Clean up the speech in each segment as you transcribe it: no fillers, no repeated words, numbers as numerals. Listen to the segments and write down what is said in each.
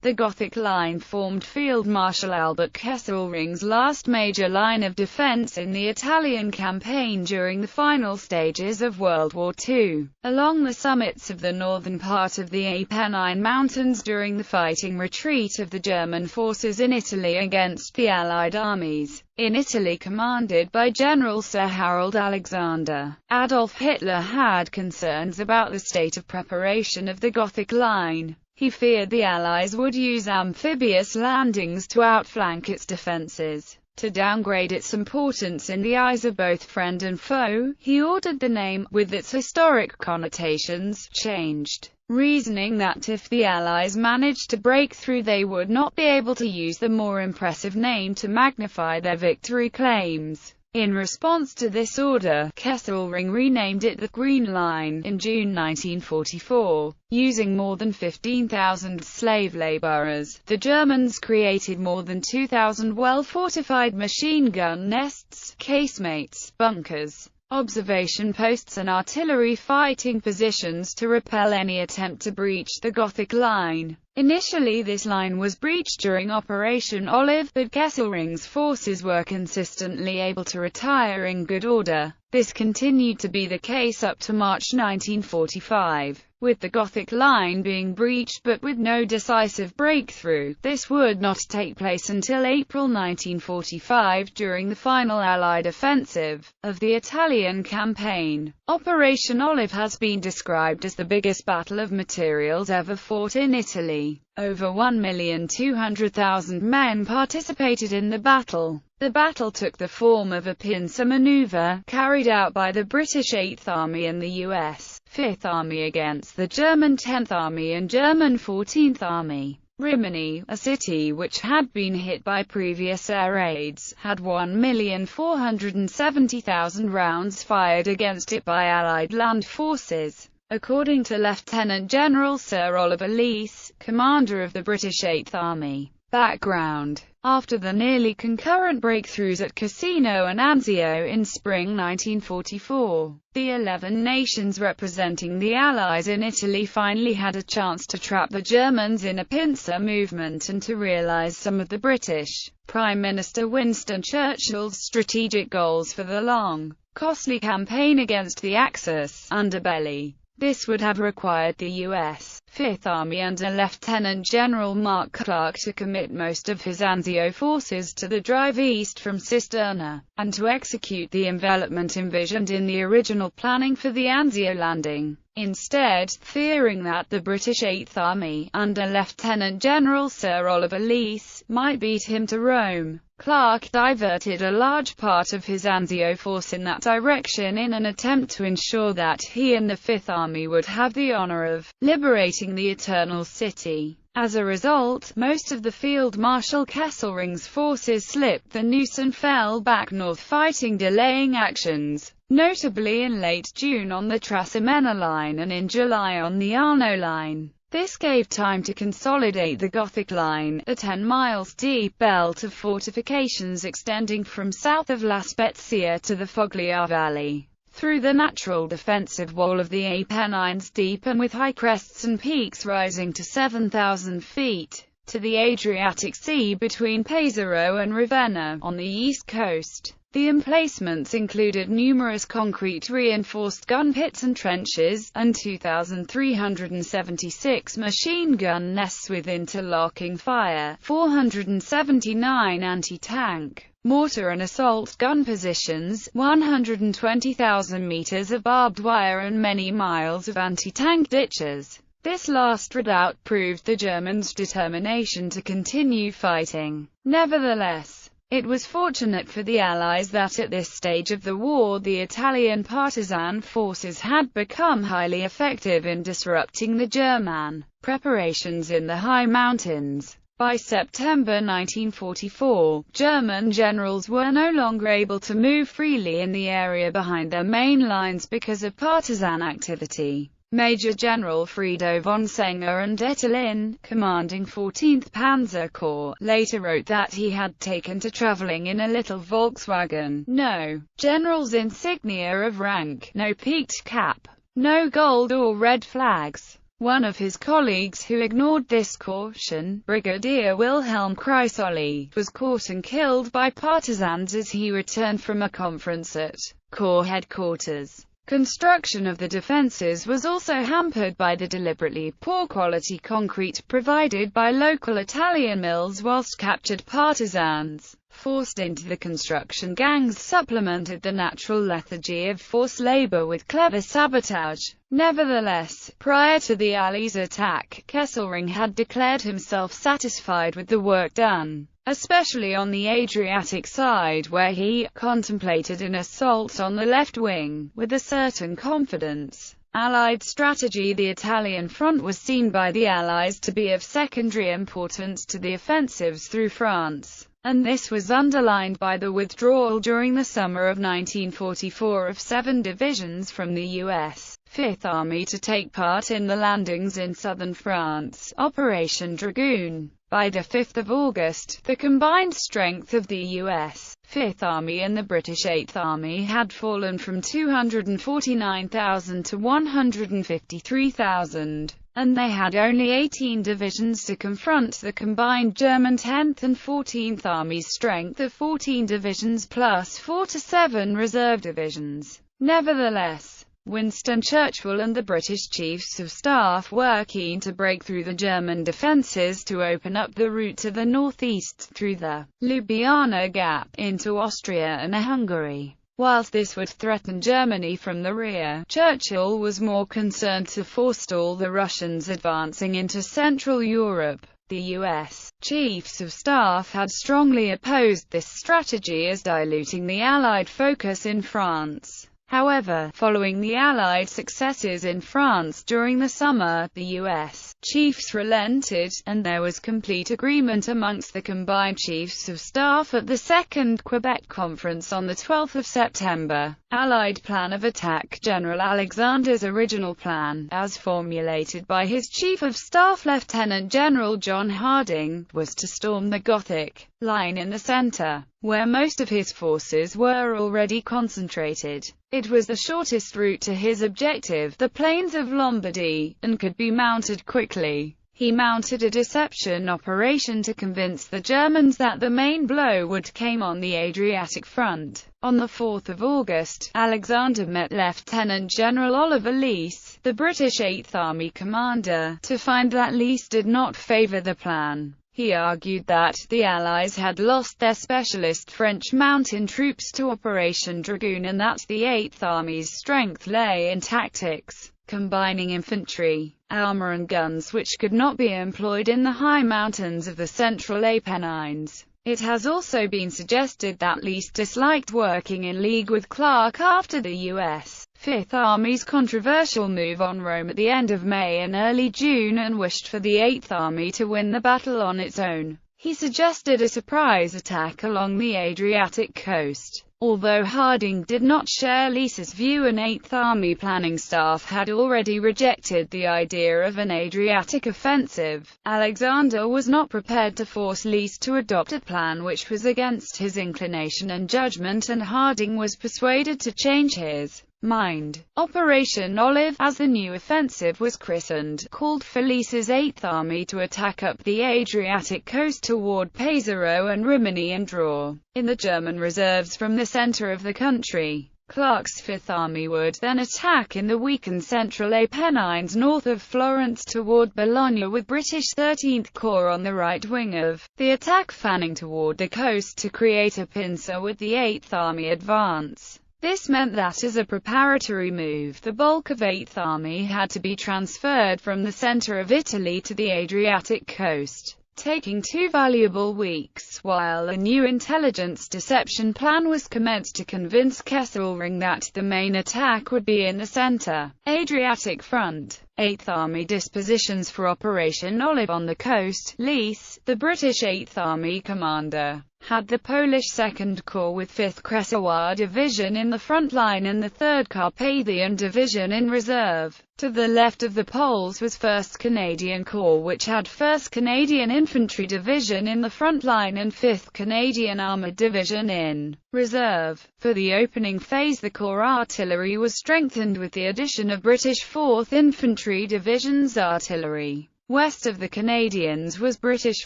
The Gothic Line formed Field Marshal Albert Kesselring's last major line of defense in the Italian campaign during the final stages of World War II, along the summits of the northern part of the Apennine Mountains during the fighting retreat of the German forces in Italy against the Allied armies in Italy commanded by General Sir Harold Alexander. Adolf Hitler had concerns about the state of preparation of the Gothic Line. He feared the Allies would use amphibious landings to outflank its defenses. To downgrade its importance in the eyes of both friend and foe, he ordered the name, with its historic connotations, changed, reasoning that if the Allies managed to break through they would not be able to use the more impressive name to magnify their victory claims. In response to this order, Kesselring renamed it the Green Line in June 1944. Using more than 15,000 slave laborers, the Germans created more than 2,000 well-fortified machine gun nests, casemates, bunkers, observation posts and artillery fighting positions to repel any attempt to breach the Gothic Line. Initially this line was breached during Operation Olive, but Kesselring's forces were consistently able to retire in good order. This continued to be the case up to March 1945, with the Gothic Line being breached but with no decisive breakthrough. This would not take place until April 1945 during the final Allied offensive of the Italian campaign. Operation Olive has been described as the biggest battle of materials ever fought in Italy. Over 1,200,000 men participated in the battle. The battle took the form of a pincer maneuver, carried out by the British 8th Army and the US 5th Army against the German 10th Army and German 14th Army. Rimini, a city which had been hit by previous air raids, had 1,470,000 rounds fired against it by Allied land forces. According to Lieutenant General Sir Oliver Leese, commander of the British 8th Army. Background: after the nearly concurrent breakthroughs at Cassino and Anzio in spring 1944, the 11 nations representing the Allies in Italy finally had a chance to trap the Germans in a pincer movement and to realize some of the British Prime Minister Winston Churchill's strategic goals for the long, costly campaign against the Axis underbelly. This would have required the U.S. 5th Army under Lieutenant General Mark Clark to commit most of his Anzio forces to the drive east from Cisterna, and to execute the envelopment envisioned in the original planning for the Anzio landing. Instead, fearing that the British 8th Army, under Lieutenant General Sir Oliver Leese, might beat him to Rome, Clark diverted a large part of his Anzio force in that direction in an attempt to ensure that he and the 5th Army would have the honor of liberating the Eternal City. As a result, most of the Field Marshal Kesselring's forces slipped the noose and fell back north, fighting delaying actions, notably in late June on the Trasimeno Line and in July on the Arno Line. This gave time to consolidate the Gothic Line, a 10 miles deep belt of fortifications extending from south of La Spezia to the Foglia Valley, through the natural defensive wall of the Apennines deep and with high crests and peaks rising to 7,000 feet, to the Adriatic Sea between Pesaro and Ravenna, on the east coast. The emplacements included numerous concrete reinforced gun pits and trenches, and 2,376 machine gun nests with interlocking fire, 479 anti-tank, mortar and assault gun positions, 120,000 meters of barbed wire and many miles of anti-tank ditches. This last redoubt proved the Germans' determination to continue fighting. Nevertheless, it was fortunate for the Allies that at this stage of the war the Italian partisan forces had become highly effective in disrupting the German preparations in the high mountains. By September 1944, German generals were no longer able to move freely in the area behind their main lines because of partisan activity. Major General Frido von Senger and Ettelin, commanding 14th Panzer Corps, later wrote that he had taken to traveling in a little Volkswagen. No general's insignia of rank, no peaked cap, no gold or red flags. One of his colleagues who ignored this caution, Brigadier Wilhelm Chryssoli, was caught and killed by partisans as he returned from a conference at Corps headquarters. Construction of the defences was also hampered by the deliberately poor quality concrete provided by local Italian mills, whilst captured partisans, forced into the construction gangs, supplemented the natural lethargy of forced labour with clever sabotage. Nevertheless, prior to the Allies' attack, Kesselring had declared himself satisfied with the work done, especially on the Adriatic side, where he contemplated an assault on the left wing with a certain confidence. Allied strategy. The Italian front was seen by the Allies to be of secondary importance to the offensives through France, and this was underlined by the withdrawal during the summer of 1944 of 7 divisions from the U.S. Fifth Army to take part in the landings in southern France, Operation Dragoon. By the 5th of August, the combined strength of the U.S. Fifth Army and the British Eighth Army had fallen from 249,000 to 153,000, and they had only 18 divisions to confront the combined German 10th and 14th Army's strength of 14 divisions plus 4 to 7 reserve divisions. Nevertheless, Winston Churchill and the British Chiefs of Staff were keen to break through the German defences to open up the route to the northeast through the Ljubljana Gap into Austria and Hungary. Whilst this would threaten Germany from the rear, Churchill was more concerned to forestall the Russians advancing into Central Europe. The U.S. Chiefs of Staff had strongly opposed this strategy as diluting the Allied focus in France. However, following the Allied successes in France during the summer, the U.S. chiefs relented, and there was complete agreement amongst the combined Chiefs of Staff at the Second Quebec Conference on 12 September. Allied plan of attack. General Alexander's original plan, as formulated by his Chief of Staff Lieutenant General John Harding, was to storm the Gothic Line in the centre, where most of his forces were already concentrated. It was the shortest route to his objective, the plains of Lombardy, and could be mounted quickly. He mounted a deception operation to convince the Germans that the main blow would come on the Adriatic front. On the 4th of August, Alexander met Lieutenant General Oliver Leese, the British Eighth Army commander, to find that Leese did not favour the plan. He argued that the Allies had lost their specialist French mountain troops to Operation Dragoon and that the Eighth Army's strength lay in tactics, combining infantry, armour and guns which could not be employed in the high mountains of the central Apennines. It has also been suggested that Leese disliked working in league with Clark after the U.S. Fifth Army's controversial move on Rome at the end of May and early June, and wished for the Eighth Army to win the battle on its own. He suggested a surprise attack along the Adriatic coast. Although Harding did not share Leese's view, an Eighth Army planning staff had already rejected the idea of an Adriatic offensive. Alexander was not prepared to force Leese to adopt a plan which was against his inclination and judgment, and Harding was persuaded to change his mind. Operation Olive, as the new offensive was christened, called for Leese's Eighth Army to attack up the Adriatic coast toward Pesaro and Rimini and draw in the German reserves from the center of the country. Clark's Fifth Army would then attack in the weakened central Apennines north of Florence toward Bologna, with British 13th Corps on the right wing of the attack fanning toward the coast to create a pincer with the Eighth Army advance. This meant that as a preparatory move, the bulk of Eighth Army had to be transferred from the center of Italy to the Adriatic coast, taking 2 valuable weeks, while a new intelligence deception plan was commenced to convince Kesselring that the main attack would be in the center Adriatic front. Eighth Army dispositions for Operation Olive on the coast. Leese, the British Eighth Army commander, had the Polish 2nd Corps with 5th Kresowa Division in the front line and the 3rd Carpathian Division in reserve. To the left of the Poles was 1st Canadian Corps, which had 1st Canadian Infantry Division in the front line and 5th Canadian Armoured Division in reserve. For the opening phase, the Corps artillery was strengthened with the addition of British 4th Infantry Division's artillery. West of the Canadians was British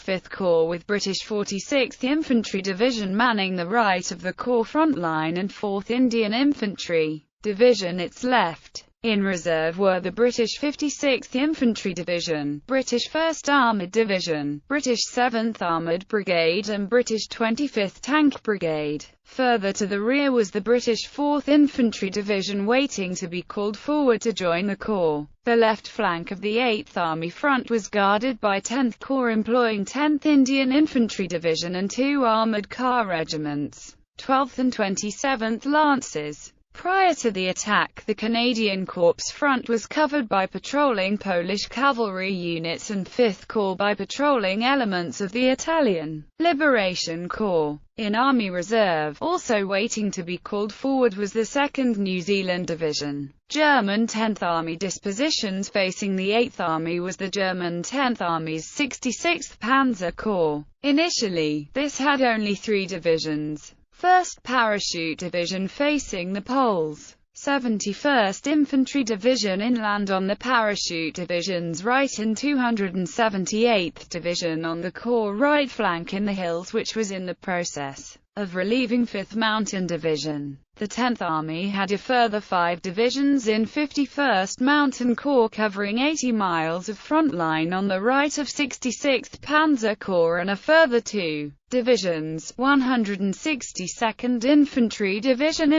5th Corps with British 46th Infantry Division manning the right of the Corps front line and 4th Indian Infantry Division its left. In reserve were the British 56th Infantry Division, British 1st Armoured Division, British 7th Armoured Brigade and British 25th Tank Brigade. Further to the rear was the British 4th Infantry Division waiting to be called forward to join the Corps. The left flank of the 8th Army front was guarded by 10th Corps employing 10th Indian Infantry Division and 2 armoured car regiments, 12th and 27th Lancers. Prior to the attack, the Canadian Corps front was covered by patrolling Polish cavalry units and 5th Corps by patrolling elements of the Italian Liberation Corps. In Army Reserve, also waiting to be called forward, was the 2nd New Zealand Division. German 10th Army dispositions facing the 8th Army was the German 10th Army's 66th Panzer Corps. Initially, this had only 3 divisions. 1st Parachute Division facing the Poles, 71st Infantry Division inland on the Parachute Division's right and 278th Division on the Corps right flank in the hills, which was in the process of relieving 5th Mountain Division. The 10th Army had a further 5 divisions in 51st Mountain Corps covering 80 miles of front line on the right of 66th Panzer Corps and a further 2 divisions, 162nd Infantry Division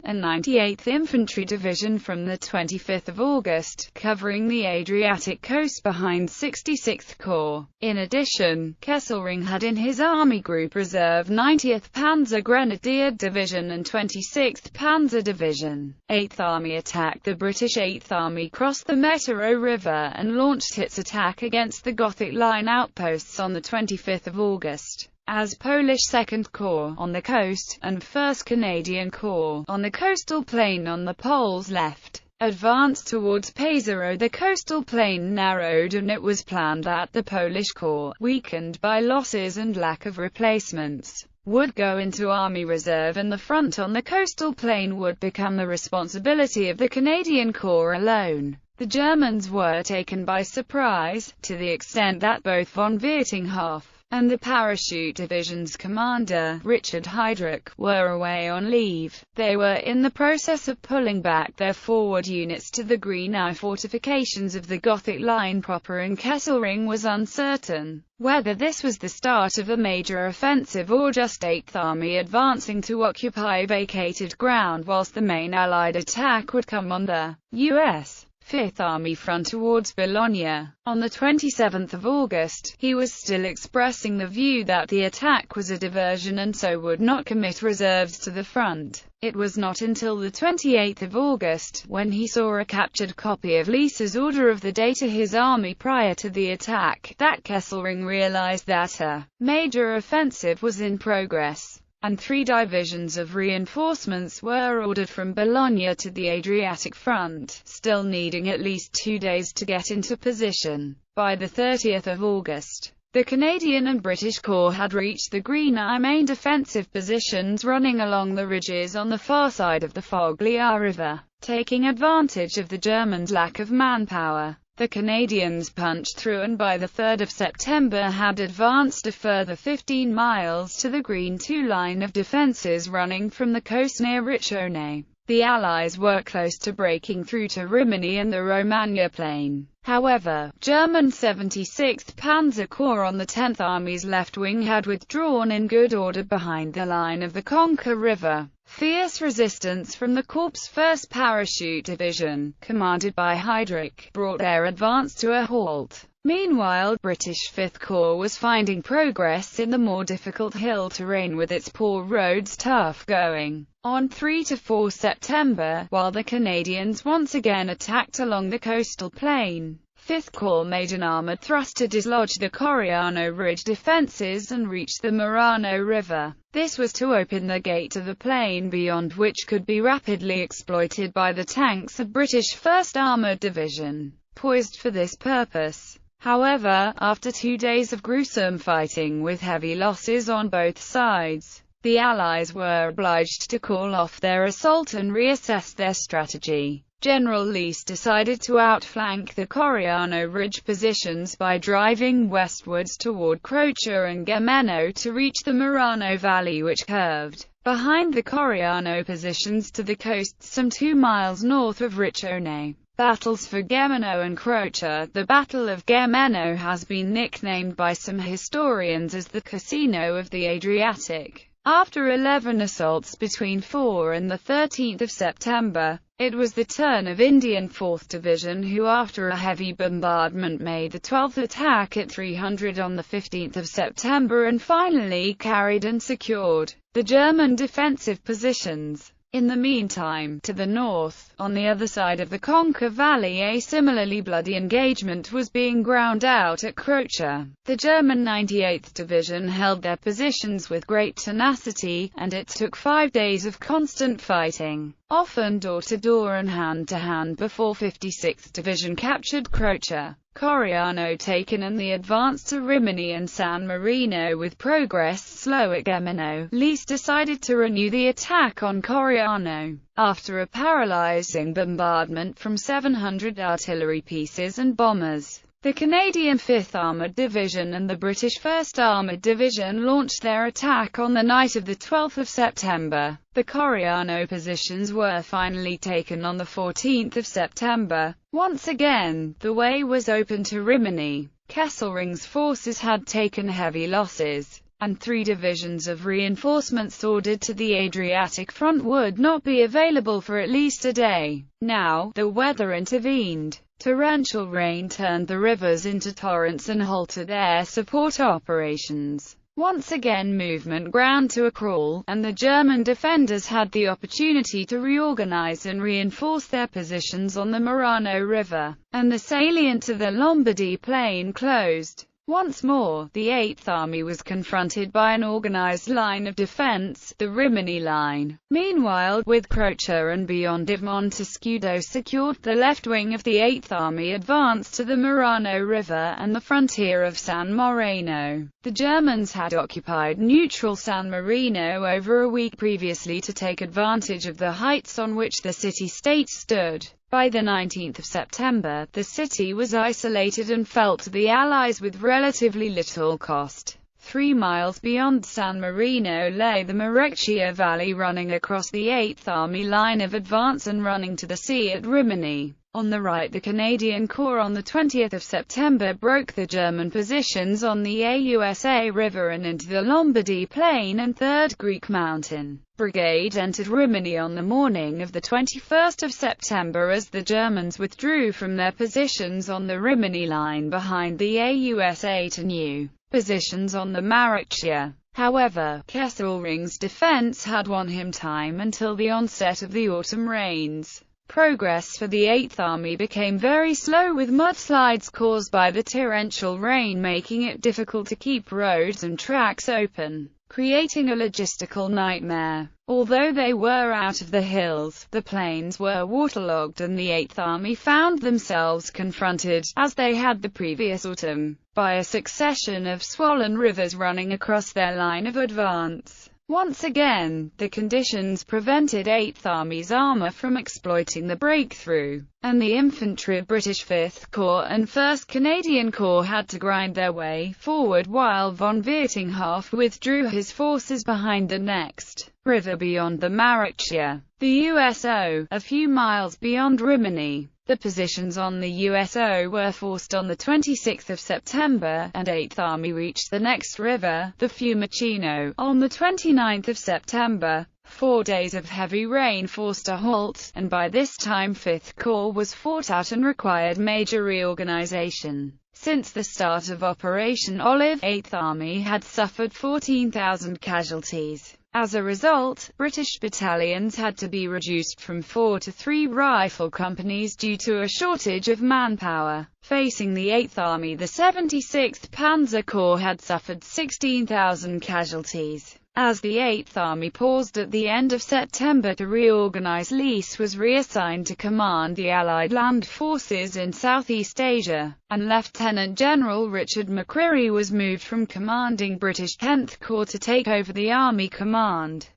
and 98th Infantry Division from the 25th of August, covering the Adriatic coast behind 66th Corps. In addition, Kesselring had in his Army Group Reserve 90th Panzer Grenadier Division and 26th Panzer Division. 8th Army attacked the British 8th Army, crossed the Metaro River and launched its attack against the Gothic Line outposts on the 25th of August. As Polish 2nd Corps on the coast, and 1st Canadian Corps on the coastal plain on the Poles' left, advanced towards Pesaro, the coastal plain narrowed and it was planned that the Polish Corps, weakened by losses and lack of replacements, would go into Army Reserve and the front on the coastal plain would become the responsibility of the Canadian Corps alone. The Germans were taken by surprise, to the extent that both von Viertinghoff and the Parachute Division's commander, Richard Heydrich, were away on leave. They were in the process of pulling back their forward units to the Greenau fortifications of the Gothic Line proper, and Kesselring was uncertain whether this was the start of a major offensive or just 8th Army advancing to occupy vacated ground, whilst the main Allied attack would come on the U.S. 5th Army front towards Bologna. On the 27th of August, he was still expressing the view that the attack was a diversion and so would not commit reserves to the front. It was not until the 28th of August, when he saw a captured copy of Lisa's order of the day to his army prior to the attack, that Kesselring realized that a major offensive was in progress, and 3 divisions of reinforcements were ordered from Bologna to the Adriatic front, still needing at least 2 days to get into position. By the 30th of August, the Canadian and British Corps had reached the Greenau main defensive positions running along the ridges on the far side of the Foglia River. Taking advantage of the Germans' lack of manpower, the Canadians punched through and by the 3rd of September had advanced a further 15 miles to the Green 2 line of defences running from the coast near Riccione. The Allies were close to breaking through to Rimini and the Romagna plain. However, German 76th Panzer Corps on the 10th Army's left wing had withdrawn in good order behind the line of the Conca River. Fierce resistance from the Corps' 1st Parachute Division, commanded by Heydrich, brought their advance to a halt. Meanwhile, British 5th Corps was finding progress in the more difficult hill terrain with its poor roads tough going. On 3 to 4 September, while the Canadians once again attacked along the coastal plain, 5th Corps made an armored thrust to dislodge the Coriano Ridge defenses and reach the Marano River. This was to open the gate to the plain beyond, which could be rapidly exploited by the tanks of British 1st Armoured Division, poised for this purpose. However, after 2 days of gruesome fighting with heavy losses on both sides, the Allies were obliged to call off their assault and reassess their strategy. General Leese decided to outflank the Coriano Ridge positions by driving westwards toward Croce and Gemeno to reach the Marano Valley, which curved behind the Coriano positions to the coast some 2 miles north of Riccione. Battles for Gemeno and Croce. The Battle of Gemeno has been nicknamed by some historians as the Casino of the Adriatic. After 11 assaults between 4 and 13 September, it was the turn of Indian 4th Division, who after a heavy bombardment made the 12th attack at 300 on 15 September and finally carried and secured the German defensive positions. In the meantime, to the north, on the other side of the Conca Valley, a similarly bloody engagement was being ground out at Croce. The German 98th Division held their positions with great tenacity, and it took 5 days of constant fighting, often door-to-door and hand-to-hand, before 56th Division captured Croce. Coriano taken and the advance to Rimini and San Marino with progress slow at Gemeno. Leese decided to renew the attack on Coriano. After a paralyzing bombardment from 700 artillery pieces and bombers, the Canadian 5th Armoured Division and the British 1st Armoured Division launched their attack on the night of the 12th of September. The Coriano positions were finally taken on the 14th of September. Once again, the way was open to Rimini. Kesselring's forces had taken heavy losses, and 3 divisions of reinforcements ordered to the Adriatic front would not be available for at least a day. Now, the weather intervened. Torrential rain turned the rivers into torrents and halted air support operations. Once again movement ground to a crawl, and the German defenders had the opportunity to reorganize and reinforce their positions on the Marano River, and the salient to the Lombardy plain closed. Once more, the 8th Army was confronted by an organized line of defense, the Rimini Line. Meanwhile, with Croce and beyond it, Montescudo secured the left wing of the 8th Army advanced to the Marano River and the frontier of San Moreno. The Germans had occupied neutral San Marino over a week previously to take advantage of the heights on which the city-state stood. By the 19th of September, the city was isolated and fell to the Allies with relatively little cost. 3 miles beyond San Marino lay the Marecchia Valley, running across the 8th Army line of advance and running to the sea at Rimini. On the right, the Canadian Corps on the 20th of September broke the German positions on the AUSA River and into the Lombardy Plain, and 3rd Greek Mountain Brigade entered Rimini on the morning of the 21st of September as the Germans withdrew from their positions on the Rimini line behind the AUSA to new positions on the Marecchia. However, Kesselring's defense had won him time until the onset of the autumn rains. Progress for the 8th Army became very slow, with mudslides caused by the torrential rain making it difficult to keep roads and tracks open, creating a logistical nightmare. Although they were out of the hills, the plains were waterlogged, and the 8th Army found themselves confronted, as they had the previous autumn, by a succession of swollen rivers running across their line of advance. Once again, the conditions prevented 8th Army's armor from exploiting the breakthrough, and the infantry of British 5th Corps and 1st Canadian Corps had to grind their way forward while von Viertinghoff withdrew his forces behind the next river beyond the Marecchia, the USO, a few miles beyond Rimini. The positions on the USO were forced on the 26th of September, and 8th Army reached the next river, the Fiumicino, on the 29th of September. 4 days of heavy rain forced a halt, and by this time 5th Corps was fought out and required major reorganization. Since the start of Operation Olive, 8th Army had suffered 14,000 casualties. As a result, British battalions had to be reduced from 4 to 3 rifle companies due to a shortage of manpower. Facing the 8th Army, the 76th Panzer Corps had suffered 16,000 casualties. As the 8th Army paused at the end of September to reorganize, Leese was reassigned to command the Allied land forces in Southeast Asia, and Lieutenant General Richard McCreery was moved from commanding British 10th Corps to take over the Army command.